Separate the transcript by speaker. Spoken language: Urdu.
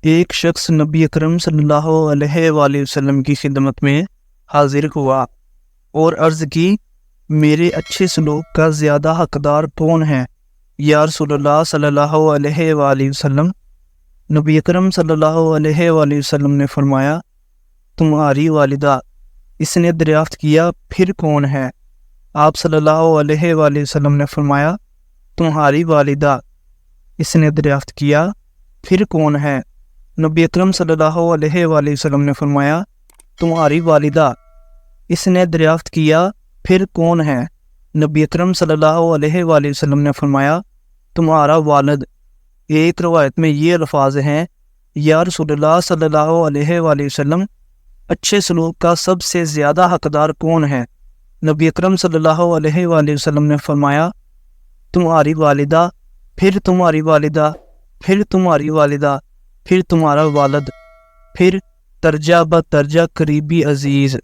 Speaker 1: ایک شخص نبی اکرم صلی اللہ علیہ وآلہ وسلم کی خدمت میں حاضر ہوا اور عرض کی، میرے اچھے سلوک کا زیادہ حقدار کون ہے یا رسول اللہ صلی اللہ علیہ وآلہ وسلم؟ نبی اکرم صلی اللہ علیہ وآلہ وسلم نے فرمایا، تمہاری والدہ۔ اس نے دریافت کیا، پھر کون ہے؟ آپ صلی اللہ علیہ وآلہ وسلم نے فرمایا، تمہاری والدہ۔ اس نے دریافت کیا، پھر کون ہے؟ نبی اکرم صلی اللہ علیہ وآلہ وسلم نے فرمایا، تمہاری والدہ۔ اس نے دریافت کیا، پھر کون ہے؟ نبی اکرم صلی اللہ علیہ وآلہ وسلم نے فرمایا، تمہارا والد۔ ایک روایت میں یہ الفاظ ہیں، یا رسول اللہ صلی اللہ علیہ وآلہ وسلم، اچھے سلوک کا سب سے زیادہ حقدار کون ہے؟ نبی اکرم صلی اللہ علیہ وآلہ وسلم نے فرمایا، تمہاری والدہ، پھر تمہاری والدہ، پھر تمہاری والدہ، پھر تمہارا والد، پھر درجہ بہ درجہ قریبی عزیز۔